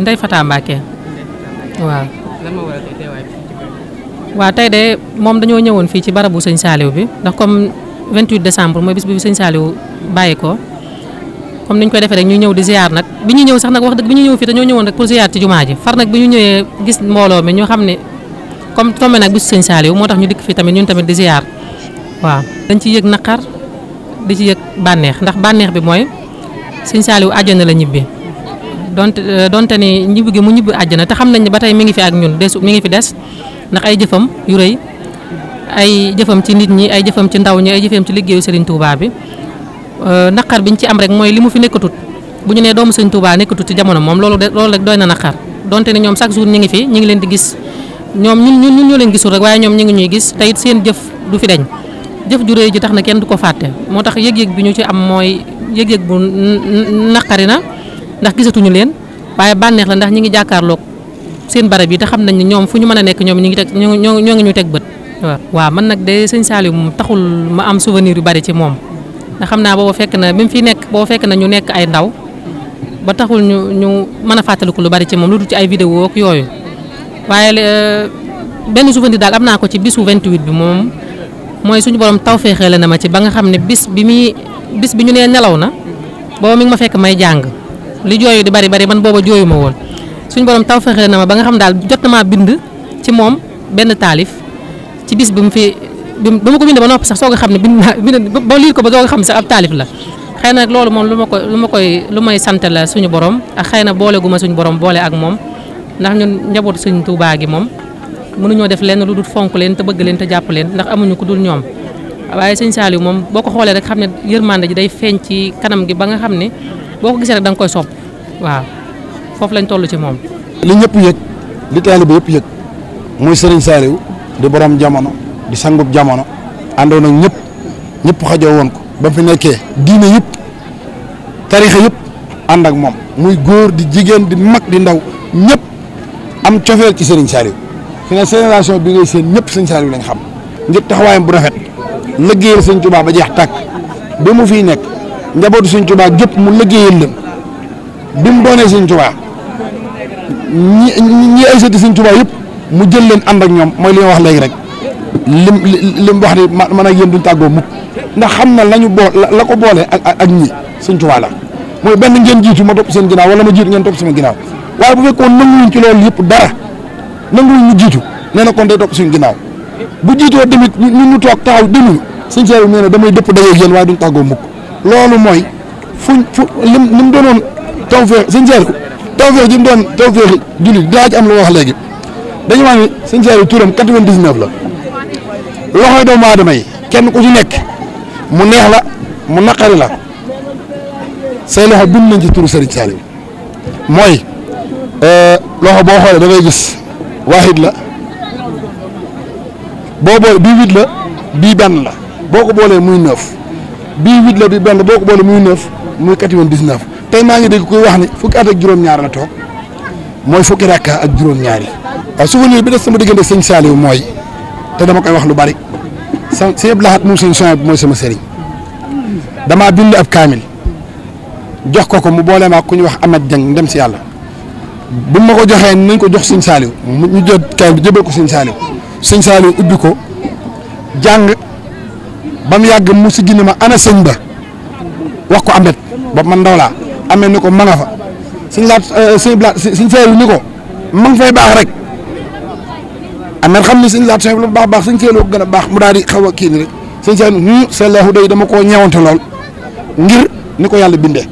Ndeye Fata Mbacke waaw. waaw tey de moom dañoo ñëwoon fii ci barabu sëñ Saliou bi ndax comme 28 décembre mooy bis bi sëñ Saliou bàyyi ko comme niñ koy defee rek ñu ñëw di ziar nag bi ñu ñëw sax nag wax dëgg bi ñu ñëw fii dañoo ñëwoon rek pour ziar ci jumaa ji far nag bi ñu ñëwee gis mbooloo mi ñu xam ne comme tombé nag bisu sëñ Saliou moo tax ñu dikk fii tamit ñun tamit di ziar waaw. dañ ci yëg naqar di ci yëg bànneex ndax bànneex bi mooy sëñ Saliou àjjana la ñibbi donte ni ñibbi gi mu ñibbi àjjana te xam nañ ne ba tey mi ngi fi ak ñun mi ngi fi des ndax ay jëfam yu rëy ay jëfam ci nit ñi ay jëfam ci ndaw ñi ay jëfam ci liggéeyu Serigne Touba bi naqar biñ ci am rek mooy li mu fi nekkatut bu ñu nee doomu Serigne Touba nekkatut ci jamono moom loolu rek doy na naqar donte ni ñoom chaque jour ñi ngi fi ñi ngi leen di gis ñoom ñun ñoo leen gisul rek waaye ñoom ñi ngi ñuy gis te it seen jëf du fi deñ jëf ju rëy ji tax na kenn du ko fàtte moo tax yëg-yëg bi ñu ci am mooy yëg-yëg bu naqari na ndax gisatuñu leen waaye bànneex la ndax ñi ngi jàkkaarloog seen barab yi te xam nañ ne ñoom fu ñu mën a nekk ñoom ñi ngi teg ñoo ngi ñu teg bët waaw man nag de sëñ Saliou moom taxul ma am souvenir yu bari ci moom ndax xam naa booba fekk na bi mu fi nekk booba fekk na ñu nekk ay ndaw ba taxul ñu mën a fàttaliku lu bari ci moom lu dul ci ay vidéo ak yooyu waaye benn souvenir daal am naa ko ci bisu 28 bi moom mooy suñu borom tawfeexee la na ma ci ba nga xam ne bis bi ñu nee nelaw na booba mi ngi ma fekk may jàng li jooyu di bari man booba jooyu ma woon suñu borom tawfeexee na ma ba nga xam daal jot na maa bind ci moom benn taalif ci bis bi mu fi ba ma ko bindee ba noppi sax soog a xam ne bind ba liir ko ba soog a xam ne sax ab taalif la xëy na nag loolu moom lu may sant la suñu borom ak xëy na boole gu ma suñu borom boole ak moom ndax ñun njabootu Sëñ Tuubaa gi moom mënuñoo def lenn lu dul fonk leen te bëgg leen te jàpp leen ndax amuñu ku dul ñoom waaye Sëñ Saliou moom boo ko xoolee rek xam ne yërmande ji day feeñ ci kanam gi ba nga xam ne boo ko gisee rek da nga koy sopp waaw foofu lañ toll ci moom. li ñëpp yëg li taalibe yëpp yëg muy Serigne Saliou di borom jamono di sangub jamono àndoon ak ñëpp xajoo woon ko ba fi nekkee diine yëpp tarixa yëpp ànd ak moom muy góor di jigéen di mag di ndaw ñëpp am cofeel ci Serigne Saliou fi ne génération bi ngay seen ñëpp Serigne Saliou lañ xam ngir taxawaayam bu rafet liggéeyal Serigne Touba ba jeex tàkk bi mu fiy nekk njabootu Serigne Touba gépp mu liggéeyal leen bi mu doonee Serigne Touba ñi ay sëti Serigne Touba yëpp mu jël leen ànd ak ñoom mooy li ma wax léegi rek lim wax ni man ak yéen duñ tàggoo mukk ndax xam na lañu la ko boole ak ñi Serigne Touba la mooy benn ngeen jiitu ma topp seen ginnaaw wala ma jiitu ngeen topp sama ginnaaw waaye bu fekkoon nanguwuñ ci loolu yëpp dara nanguwuñ ñu jiitu nee na kon day topp suñu ginnaaw bu jiitoo tamit ñu toog taxaw déglu Serigne Saliou nee na damay dëpp dajeeg yéen waaye duñ tàggoo mukk loolu mooy lim doonoon tawfeex Serigne Saliou tawfeex ji mu doon tawfeex jullit dinaa ci am lu wax léegi dañu wax ni Serigne Saliou turam 99 la loxoy doomu aadama yi kenn ku ci nekk mu neex la mu naqari la say loxo bind nañ ci turu Serigne Saliou mooy loxo boo xoolee da ngay gis waahid la boo boole bii 8 la bii benn la boo ko boolee muy 9 bii 8 la bii benn boo ko boolee muy 9 muy 99 tey maa ngi dégg kuy wax ni fukki at ak juróom-ñaar la toog mooy fukki rakka ak juróom-ñaar yi. waaw souvenir bi des sama diggante Serigne Saliou mooy te dama koy wax lu bari sëñ Abdou Lahad moom Serigne Souhaïbou mooy sama sëriñ damaa bind ab kaamil jox ko mu boole maa ku ñu wax Ahmed Dieng dem si yàlla bu ma ko joxee nañ ko jox Serigne Saliou ñu jot kaamil bi jëbal ko Serigne Saliou Serigne Saliou ubbi ko jàng ba mu yàgg mu si gine ma ana sëñ ba wax ko Ahmed ba man ndaw laa Ahmed ni ko ma nga fa Serigne Saliou ni ko ma nga fay baax rek Ahmed xam ni Serigne Laat lu baax Serigne Saliou gën a baax mu daal di xaw a kii ni rek Serigne Saliou sallahu day dama koo ñeewante lool ngir ni ko yàlla bindee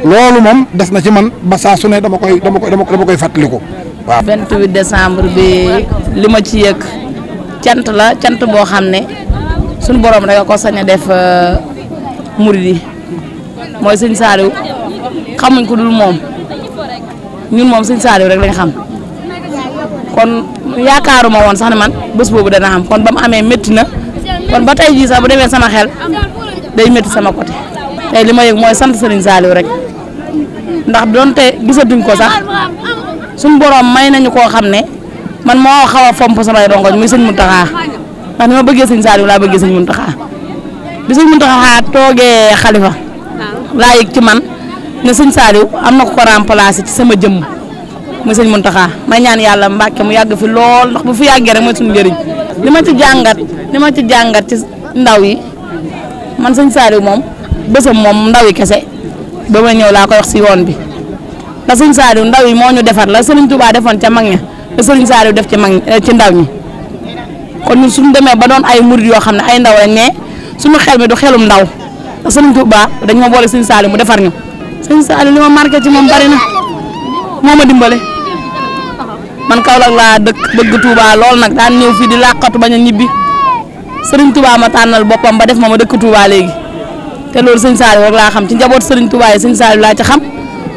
loolu moom des na ci man ba saa su ne dama koy fàttaliku waaw. 28 décembre bi li ma ci yëg cant la cant boo xam ne suñu borom rek a ko sañ a def murid yi mooy Serigne Saliou xamuñ ko dul moom ñun moom Serigne Saliou rek lañ xam kon yaakaaruma woon sax ne man bés boobu dana am kon ba mu amee métti na kon ba tey jii sax bu demee sama xel day métti sama côté tey li ma yëg mooy sant Serigne Saliou rek ndax donte gisatuñ ko sax suñu borom may nañu koo xam ne man moo xaw a fomp samay rongoñ muy sëñ Mountakha ndax ni ma bëggee Serigne Saliou laa bëggee sëñ Mountakha bi sëñ Mountakha toogee xalifa laa yëg ci man ne sëñ Saliou am na ko remplacer ci sama jëmm muy sëñ Mountakha may ñaan yàlla Mbàkke mu yàgg fi lool ndax bu fi yàggee rek mooy suñu njëriñ li ma ci jàngat ci ndaw yi man sëñ Saliou moom bésam moom ndaw yi kese ba ma ñëw laa koy wax si yoon bi ndax sëñ Saliou ndaw yi moo ñu defar la Serigne Touba defoon ca mag ña te Serigne Saliou def ci ci ndaw ñi kon ñun suñu demee ba doon ay murid yoo xam ne ay ndaw lañ ne suñu xel mi du xelum ndaw te Serigne Touba dañ ma boole sëñ Saliou mu defar ñu sëñ Saliou li ma marqué ci moom bari na moo ma dimbale man Kaolack laa dëkk bëgg Touba lool nag daan ñëw fii di làqatu bañ a ñibbi Serigne Touba ma tànnal boppam ba def ma dëkk Touba léegi te loolu sëñ Saliou rek laa xam ci njaboot Serigne Touba yi sëñ Saliou laa ci xam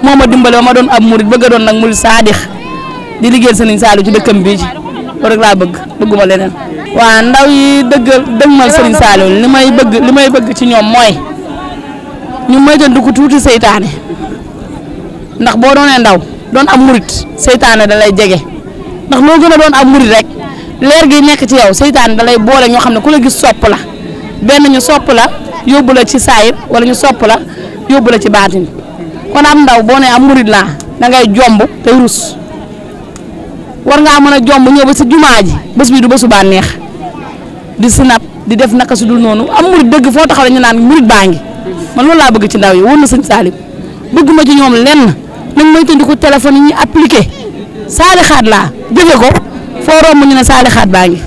moo ma dimbale ba ma doon ab murid bëgg a doon nag murid saadix di liggéeyal Serigne Saliou ci dëkkam bii ci loolu rek laa bëgguma leneen. waa ndaw yi dëgmal Serigne Saliou li may bëgg ci ñoom mooy ñu moytandiku ko tuuti seytaane ndax boo doonee ndaw doon ab murid seytaane da lay jege ndax loo gën a doon ab murid rek leer gi nekk ci yow seytaane da lay boole ñoo xam ne ku la gis sopp la benn ñu sopp la yóbbu la ci saayir wala ñu sopp la yóbbu la ci baatin kon am ndaw boo nee am murid laa da ngay jomb te rus war ngaa mën a jomb ñëw ba si jumaa ji bés bi du bésu bànneex di sinap di def naka su dul noonu am murid dëgg foo taxaw ñu naan murid baa ngi man loolu laa bëgg ci ndaw yi wóor na sëñ Saliou bëgguma ci ñoom lenn nañ may tëndiku téléphone yi ñuy appliqué saalixaat laa jëfe ko foo romb ñu ne saalixaat baa ngi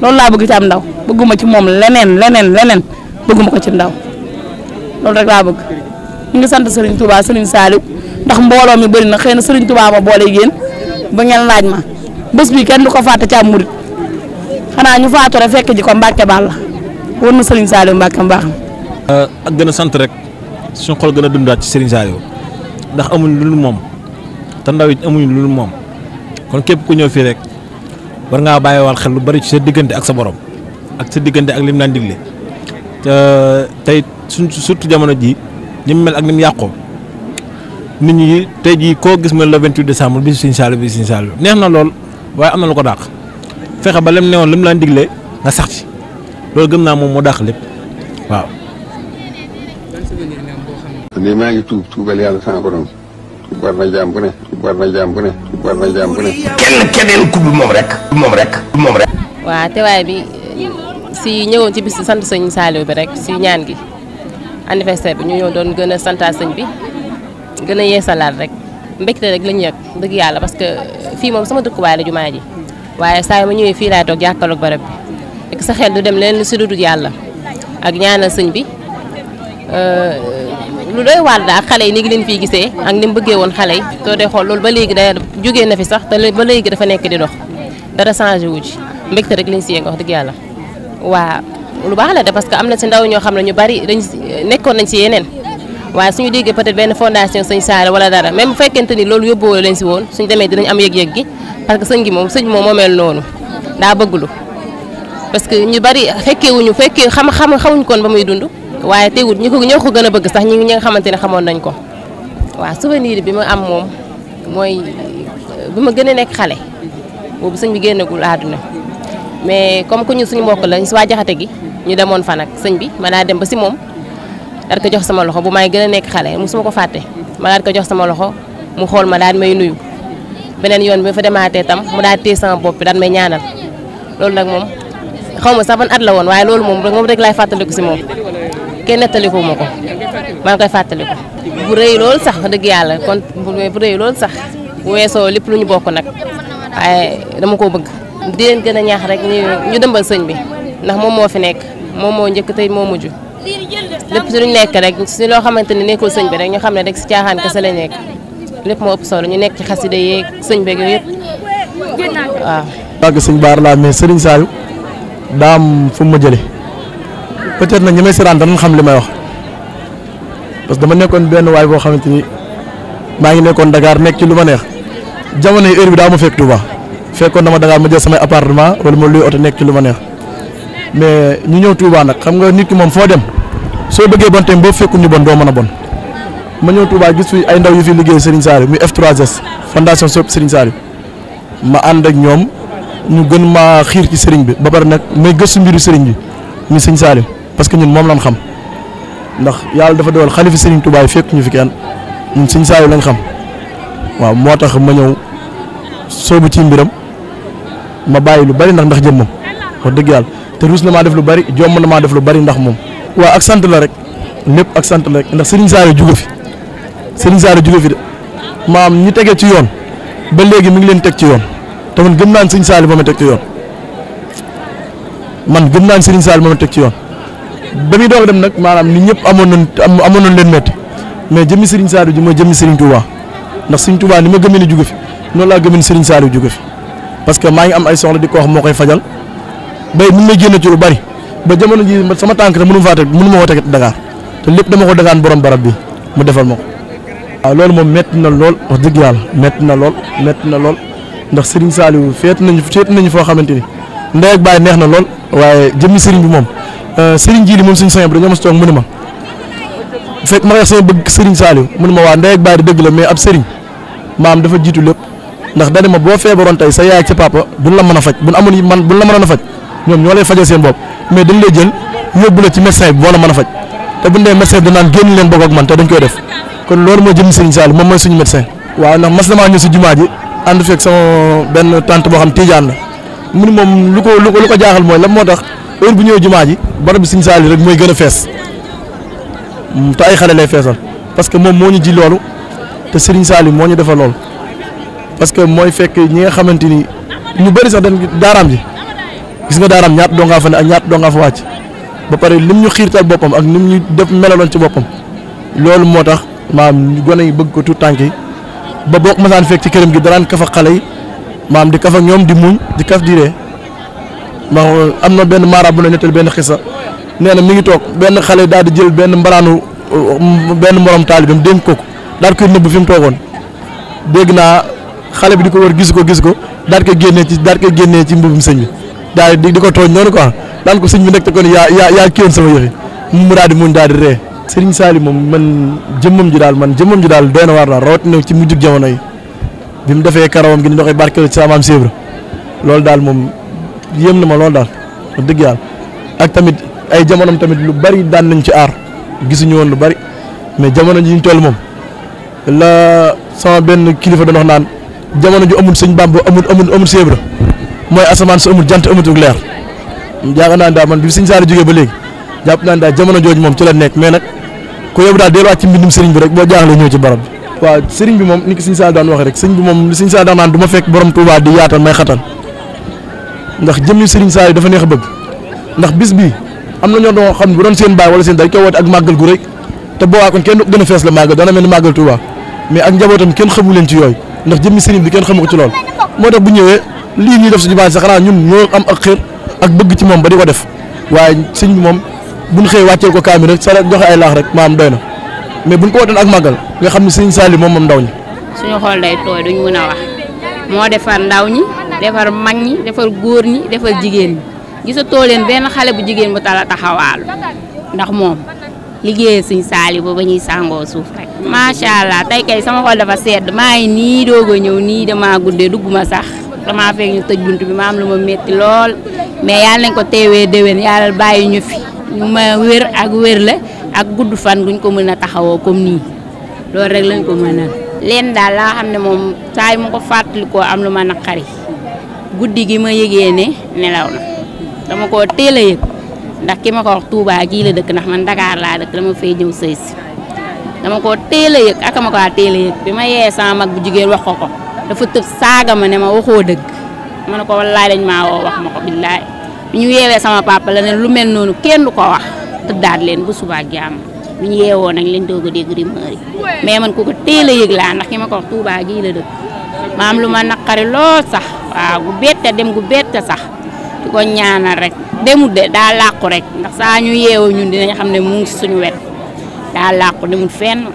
loolu laa bëgg ci am ndaw bëgguma ci moom leneen bëgguma ko ci ndaw loolu rek laa bëgg ñu ngi sant Serigne Touba Serigne Saliou ndax mbooloo mi bëri na xëy na Serigne Touba ma boole yéen ba ngeen laaj ma bés bi kenn du ko fàtte ci am murid xanaa ñu faatu rek fekk ji ko Mbàkke Balla war na Serigne Saliou Mbàkke mbaax ak gën a sant rek suñu xol gën a dundaat ci Serigne Saliou ndax amuñ lu moom te ndaw it amuñ lu moom kon képp ku ñëw fii rek war ngaa bàyyiwaal xel lu bari ci sa diggante ak sa borom ak sa diggante ak lim naan digle te tey surtout jamono ji ni mu mel ak ni mu yàqoo nit ñi tey jii koo gis ma le 28 décembre bi Serigne Saliou neex na lool waaye am na lu ko dàq fexe ba lim newoon lim laan digle nga sax ci loolu gëm naa moom moo dàq lépp waaw. ne maa ngi tuubal yàlla sama borom war na jaam bu ne keneen ku dul moom rek waaw teewaay bi si ñëwoon ci bis sant sëñ Saliou bi rek si ñaan gi anniversaire bi ñu ñëw doon gën a santaat sëñ bi gën a yeesalaat rek mbégte rek lañu yëg dëgg yàlla parce que fii moom sama dëkkuwaay la jumaa ji waaye saa yu ma ñëwee fii laay toog jàkkaarloog barab bi fekk sa xel du dem leen lu si dudul yàlla ak ñaanal sëñ bi lu doy waar daal xale yi ni ngi leen fii gisee ak ni mu bëggee woon xale yi soo dee xool loolu ba léegi day jógee na fi sax te ba léegi dafa nekk di dox dara changé wu ci mbégte rek lañ si yëg wax dëgg yàlla waa lu baax la de parce que am na si ndaw ñoo xam ne ñu bari dañ nekkoon nañ si yeneen waaye suñu déggee peut-être benn fondation sëñ Saliou wala dara même bu fekkente ni loolu yóbboo leen si woon suñu demee dinañ am yëg-yëg gi parce que sëñ bi moom moo mel noonu daa bëgglu parce que ñu bari fekkee xamuñ koon ba muy dund waaye teewul ñoo ko gën a bëgg sax ñi nga xamante ne xamoon nañ ko waaw souvenir bi ma am moom mooy bi ma gën a nekk xale boobu sëñ bi génnagul àdduna mais comme que ñun suñu mbokk la si waa jaxate gi ñu demoon fa nag sëñ bi ma daa dem ba si moom daal ko jox sama loxo bu may gën a nekk xale musuma ko fàtte ma daal ko jox sama loxo mu xool ma daal may nuyu beneen yoon bi fa demaatee tam mu daal téye sama bopp bi daal may ñaanal loolu nag moom xaw ma sax ban at la woon waaye loolu moom rek laay fàttaliku si moom kenn nettaliku ma ko maa ngi koy fàttaliku bu rëy loolu sax dëgg yàlla kon bu rëy loolu sax bu weesoo lépp lu ñu bokk nag waaye dama koo bëgg di leen gën a ñaax rek ñu dëmbal sëñ bi ndax moom moo fi nekk moom moo njëkk tey moo mujj lépp si luñ nekk rek si loo xamante ni nekkul sëñ bi rek ñu xam ne rek si caaxaan kese la nekk lépp moo ëpp solo ñu nekk ci xasida yeeg sëñ beeg yooyu yëpp waaw. wàgg sëñ Baar laa mais Serigne Saliou daa am fu mu ma jëlee peut-être nag ñi may seetaan danañ xam li may wax parce que dama nekkoon benn waay boo xamante ni maa ngi nekkoon Dakar nekk ci lu ma neex jamono yi heure bi daa ma fekk Touba fekkoon dama Dakar ma jël samay appartement wala ma luy oto nekk ci lu ma neex mais ñu ñëw Touba nag xam nga nit ki moom foo dem soo bëggee bon tamit boo fekkul ñu bon doo mën a bon ma ñëw Touba gis fi ay ndaw yu fi liggéey Serigne Saliou muy F3S fondation Sopp Serigne Saliou ma ànd ak ñoom ñu gën maa xiir ci Serigne bi ba pare nag may gëstu mbiru Serigne bi muy Serigne Saliou parce que ñun moom lañ xam ndax yàlla dafa dogal xalifi Serigne Touba yi fekk ñu fi kenn ñun Serigne Saliou lañ xam waaw moo tax ma ñëw soobu ci mbiram ma bàyyi lu bari ndax jëmmam wax dëgg yàlla te ruus na maa def lu bari jomm na maa def lu bari ndax moom. waaw ak sant la rek lépp ak sant la rek ndax Serigne Saliou jóge fi de maam ñi tegee ci yoon ba léegi mi ngi leen teg ci yoon te man gëm naa ne Serigne Saliou moo ma teg ci yoon ba muy doog dem nag maanaam nit ñëpp amoon nañ leen métti mais jëmmi Serigne Saliou ji mooy jëmmi Serigne Touba ndax Serigne Touba ni ma gëmee ni jóge fi noonu laa gëmee ni Serigne Saliou jóge fi parce que maa ngi am ay soxla di ko wax moo koy fajal bay mu may génne ci lu bari ba jamono ji sama tànk te mënu ma koo teg Dakar te lépp dama ko dagaan borom barab bi mu defal ma ko. waaw loolu moom métti na lool wax dëgg yàlla métti na lool ndax Serigne Saliou feet nañu foo xamante ni ndey ak baay neex na lool waaye jëmmi Serigne bi moom Serigne ji li moom suñu soññ bi dañoo mos toog mu ne ma fekk ma wax sama bëgg Serigne Saliou mu ne ma waa ndey ak baay di dëgg la mais ab Serigne maam dafa jiitu lépp ndax dani ma boo feebaroon tey sa yaay ak sa papa duñ la mën a faj buñ la mënoon a faj ñoom ñoo lay fajal seen bopp mais dañ lay jël yóbbu la ci médecin bi boo la mën a faj te buñ dee médecin bi danaan génn leen bokk ak man te dañ koy def kon loolu moo jëm Serigne Saliou moom mooy suñu médecin. waaw ndax mas damaa ñëw si jumaa ji ànd fekk sama benn tante boo xam Tidiane la mu ni moom lu ko jaaxal mooy lan moo tax heure bu ñëwee jumaa ji barab bi Serigne Saliou rek mooy gën a fees te ay xale lay feesal parce que moom moo ñu ji loolu te Serigne Saliou moo ñu defal loolu parce que mooy fekk ñi nga xamante ni ñu bëri sax dañ daaraam ji gis nga daaraam ñaata doo ngaa fa ne ak ñaata doo ngaa fa wàcc ba pare lim ñu xiirtal boppam ak nim ñu def melaloon ci boppam loolu moo tax maam gone yi bëgg ko tout tànk yi ba boo ko masaan fekk ci këram gi daraan kaf ak xale yi maam di kaf ak ñoom di muñ di kaf di ree ma am na benn maaraab bu ne nettal benn xisa nee na mi ngi toog benn xale daal di jël benn mbaraanu benn morom taalibam dénk ko daal koy nëbb fi mu toogoon dégg naa xale bi di ko wër gis ko daal koy génnee ci mbubum sëñ bi daal di ko tooñ noonu quoi daan ko sëñ bi nekk te kon yaa kiyoon sama yëfi mu daal di muñ daal di ree Serigne Saliou moom man jëmmam ji daal doy na waar daal rawatina ci mujjug jamono yi bi mu defee karawam gi ni doxee barkeel ci sama maam Sèvres loolu daal moom yéem na ma loolu daal wax dëgg yàlla ak tamit ay jamonom tamit lu bari daan nañ ci aar gisuñu woon lu bari mais jamono ji ñu toll moom la sama benn kilifa doon wax naan jamono ju amul sëñ Bamba amul Sèvres mooy asamaan su amul jant amatul leer jaaga naa daal man bi Serigne Saliou jógee ba léegi jàpp naa daal jamono jooju moom ci la nekk mais nag ku yóbbu daal delluwaat ci mbindum Serigne bi rek boo jaaxlee ñëw ci barab bi. waaw Serigne bi moom ni ko Serigne Saliou daan waxee rek Serigne bi moom li Serigne Saliou daan naan du ma fekk borom Touba di yaatal may xatal ndax jëmmi Serigne Saliou dafa neex a bëgg ndax bis bii am na ñoo doon xam ne bu doon seen baay wala seen dañ koy woote ak màggal gu rëy te boobaa kon kenn gën a fees la màggal dana mel ni màggal Touba mais ak njabootam kenn xamu leen ci yooyu ndax jëmmi Serigne bi kenn xamu ko ci lool moo tax bu ñëwee lii ñuy def suñu baax sax xanaa ñun ñoo am ak xër ak bëgg ci moom ba di ko def waaye sëñ bi moom buñ xëy wàcceel ko kaamil rek sa joxe ay laax rek maam doy na mais buñ ko wooteel ak màggal nga xam ne sëñ Saliou moom ndaw ñi. suñu xool day tooy duñ mën a wax moo defar ndaw ñi defar mag ñi defar góor ñi defar jigéen ñi gisatoo leen benn xale bu jigéen bu tala taxawaalu ndax moom liggéeyee sëñ Saliou ba ñuy sàngoo suuf rek. macha allah tey kay sama xol dafa sedd maa ngi nii doog a ñëw nii damaa guddee dugguma sax. damaa fekk ñu tëj bunt bi ma am lu ma métti lool mais yàlla nañ ko teewee déwén yàlla bàyyi ñu fi ñu ma wér ak wér la ak gudd fan guñ ko mën a taxawoo comme nii loolu rek lañ ko mën a leen daal laa xam ne moom saa yu ma ko fàttalikoo am lu ma naqari guddi gi ma yëgee ne nelaw na dama koo teel a yëg ndax ki ma ko wax Touba gii la dëkk ndax man Dakar laa dëkk dama fay ñëw sëy si dama koo teel a yëg ak ma ko teel a yëg bi ma yee sama mag bu jigéen wax ko dafa tëb saaga ma ne ma waxoo dëgg ma ne ko wallaay dañ maa woo wax ma ko billaay bi ñu yeewee sama papa la ne lu mel noonu kenn du ko wax tëddaat leen bu subaa jàmm bi ñu yeewoo nag lañ doog a dégg rumeur yi mais man ku ko teel a yëg laa ndax ki ma ko wax Touba gii la dëkk ma am lu ma naqari lool sax waaw gu bette dem gu bette sax di ko ñaanal rek demut de daa làqu rek ndax saa ñu yeewoo ñun dinañ xam ne mu ngi suñu wet daa làqu demut fenn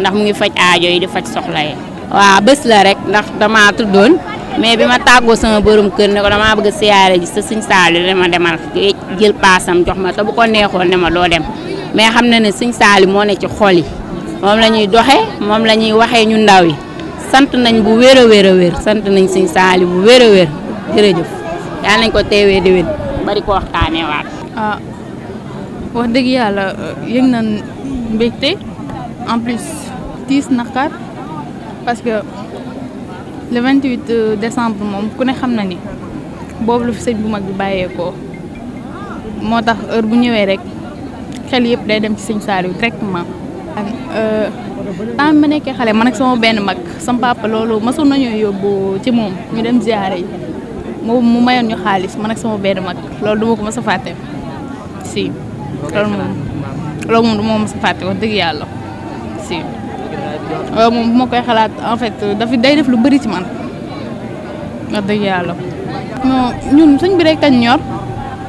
ndax mu ngi faj aajo yi di faj soxla yi waaw bés la rek ndax damaa tuddoon mais bi ma tàggoo sama borom kër ne ko damaa bëgg a siyaare ji sa Serigne Saliou dama demal jël paasam jox ma te bu ko neexoon ne ma doo dem mais xam na ne Serigne Saliou moo ne ci xol yi moom la ñuy doxee moom la ñuy waxee ñu ndaw yi sant nañ bu wér a wér a wér sant nañ Serigne Saliou bu wér a wér jërëjëf yàlla nañ ko teewee déwén bari ko waxtaanee waat. ah wax dëgg yàlla yëg nañ mbégte en plus tiis naqar parce que le 28 décembre moom ku ne xam na ni boobu la fi sëñ bu mag bi bàyyeekoo moo tax heure bu ñëwee rek xel yëpp day dem ci sëñ Saliou directement. temps bi ma nekkee xale man ak sama benn mag sama papa loolu mosoon nañoo yóbbu ci moom ñu dem ziare yi mu mayoon ñu xaalis man ak sama benn mag loolu duma ko mës a fàtte si loolu moom duma ko mës a fàtte wax dëgg yàlla si loolu moom bu ma koy xalaat en fait dafa day def lu bëri ci man wax dëgg yàlla. non ñun sëñ bi rek kañ ñor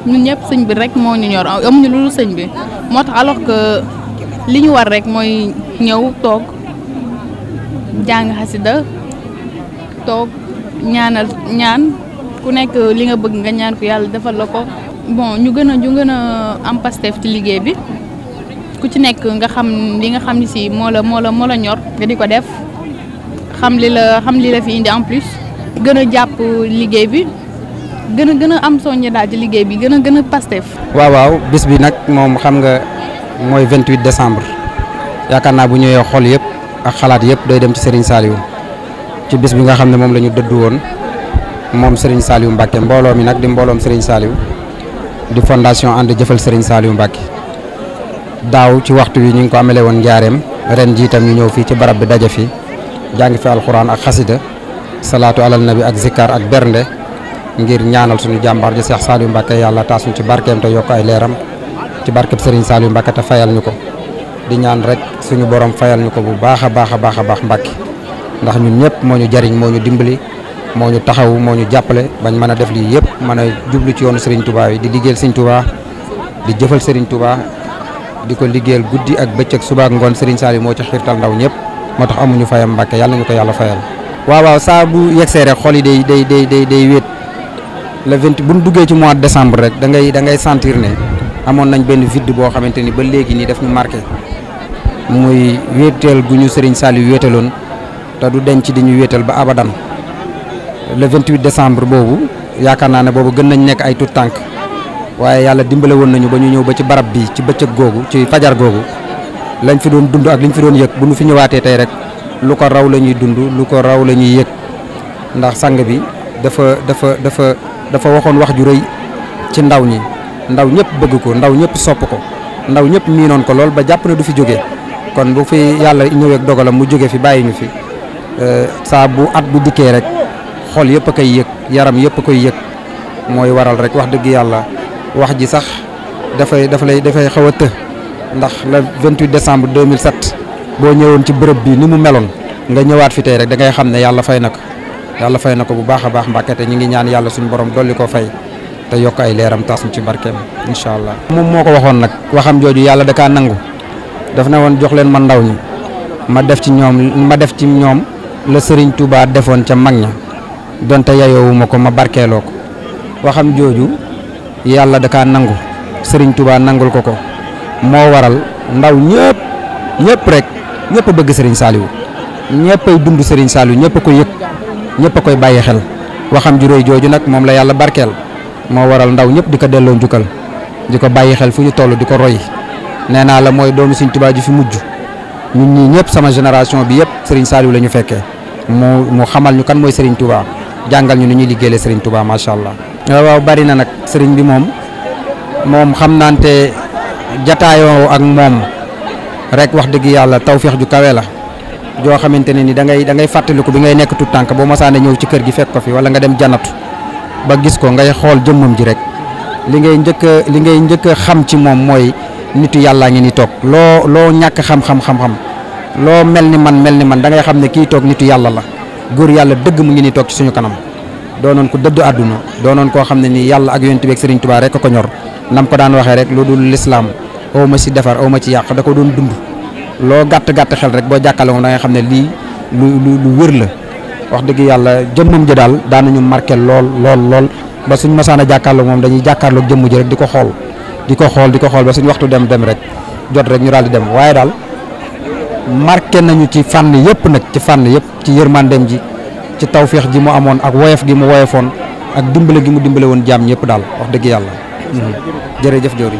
ñun ñëpp sëñ bi rek moo ñu ñor amuñu lu dul sëñ bi moo tax alors que li ñu war rek mooy ñëw toog jàng xasida toog ñaan ku nekk li nga bëgg nga ñaan ko yàlla defal la ko bon ñu gën a am pastef ci liggéey bi ku ci nekk nga xam li nga xam ni si moo la ñor nga di ko def xam li la fi indi en plus gën a jàpp liggéey bi gën a am soññe daal ci liggéey bi gën a pastef. waaw bis bi nag moom xam nga mooy 28 décembre yaakaar naa bu ñëwee xol yëpp ak xalaat yëpp day dem ci Serigne Saliou ci bis bi nga xam ne moom la ñu dëddu woon moom Serigne Saliou Mbacke mbooloo mi nag di mbooloom Serigne Saliou di fondation ànd jëfal Serigne Saliou Mbacke daaw ci waxtu wi ñu ngi ko amele woon njaareem ren jiitam ñu ñëw fii ci barab bi daje fi jàng fi alxuraan ak xasida salaatu alal nabi ak zikkar ak bernde ngir ñaanal suñu jàmbaar ji Cheikh Saliou Mbacke yàlla taas ñu ci barkeem te yokk ay leeram ci barkeb Serigne Saliou Mbacke te fayal ñu ko di ñaan rek suñu borom fayal ñu ko bu baax a baax Mbacke ndax ñun ñëpp moo ñu jariñ moo ñu dimbali moo ñu taxaw moo ñu jàppale bañ mën a def lii yëpp mën a jublu ci yoonu Serigne Touba yi di liggéeyal Serigne Touba di jëfal Serigne Touba di ko liggéeyal guddi ak bëccëg suba ak ngoon Serigne Saliou moo ci xiirtal ndaw ñëpp moo tax amuñu fayam Mbacke yàlla nañu ko yàlla fayal. waaw saa bu yegsee rek xol yi day wéet le 20 bu ñu duggee ci mois de décembre rek da ngay sentir ne amoon nañ benn vide boo xamante ni ba léegi nii daf ñu marqué muy wéetal gu ñu Serigne Saliou wéetaloon te du denc di ñu wéetal ba abadan le 28 décembre boobu yaakaar naa ne boobu gën nañ nekk ay tout tànk waaye yàlla dimbale woon nañu ba ñu ñëw ba ci barab bi ci bëccëg googu ci fajar googu lañ fi doon dund ak liñ fi doon yëg bu ñu fi ñëwaatee tey rek lu ko raw la ñuy dund lu ko raw la ñuy yëg ndax sang bi dafa waxoon wax ju rëy ci ndaw ñi ndaw ñëpp bëgg ko ndaw ñëpp sopp ko ndaw ñëpp miinoon ko lool ba jàpp ne du fi jóge kon bu fi yàlla ñëwee ak dogalam mu jóge fi bàyyi ñu fi saa bu at bu dikkee rek xol yëpp a koy yëg yaram yëpp a koy yëg mooy waral rek wax dëgg yàlla wax ji sax dafay xaw a të ndax le 28 décembre 2007 boo ñëwoon ci bërëb bi ni mu meloon nga ñëwaat fi tey rek da ngay xam ne yàlla fay na ko bu baax a baax Mbàkke te ñu ngi ñaan yàlla suñu borom dolli ko fay te yokk ay leeram tas ñu ci barkeem incha allah. moom moo ko waxoon nag waxam jooju yàlla da kaa nangu daf ne woon jox leen ma ndaw ñi ma def ci ñoom la Serigne Touba defoon ca mag ña donte yayoowuma ko ma barkeeloo ko waxam jooju yàlla da kaa nangu Serigne Touba nangul ko moo waral ndaw ñëpp rek ñëpp a bëgg Serigne Saliou ñëpp ay dund Serigne Saliou ñëpp a ko yëg ñëpp a koy bàyyi xel waxam ju réy jooju nag moom la yàlla barkeel moo waral ndaw ñëpp di ko delloo njukkal di ko bàyyi xel fu ñu toll di ko roy nee naa la mooy doomu Serigne Touba ji fi mujj ñun ñii ñëpp sama génération bi yëpp Serigne Saliou la ñu fekkee mu xamal ñu kan mooy Serigne Touba jàngal ñu ni ñuy liggéeyee Serigne Touba macha allah. waaw bari na nag Serigne bi moom xam naante jataayoo ak moom rek wax dëgg yàlla tawféex ju kawe la joo xamante ne ni da ngay fàttaliku bi ngay nekk tout tànk boo masaane ñëw ci kër gi fekk ko fi wala nga dem janatu ba gis ko ngay xool jëmmam ji rek li ngay njëkk a xam ci moom mooy nitu yàllaa ngi ni toog loo ñàkk xam-xam loo mel ni man da ngay xam ne kii toog nitu yàlla la góor yàlla dëgg mu ngi ni toog ci suñu kanam doonoon ko dëddu àdduna doonoon koo xam ne nii yàlla ak yonent bi ak Serigne Touba rek ko ñor nam ko daan waxee rek lu dul lislaam aw ma ci defar aw ma ci yàq da ko doon dund loo gàtt xel rek boo jàkkale moom da ngay xam ne lii lu wér la wax dëgg yàlla jëmmam ji daal daanañu marqué lool ba suñ masaan a jàkkaarloo moom dañuy jàkkaarloo jëmm ji rek di ko xool ba suñ waxtu dem rek jot rek ñu daal di dem waaye daal marqué nañu ci fànn yëpp nag ci yërmandeem ji ci tawféex ji mu amoon ak woyof gi mu woyofoon ak dimbale gi mu dimbale woon jaam ñëpp daal wax dëgg yàlla jërëjëf Diori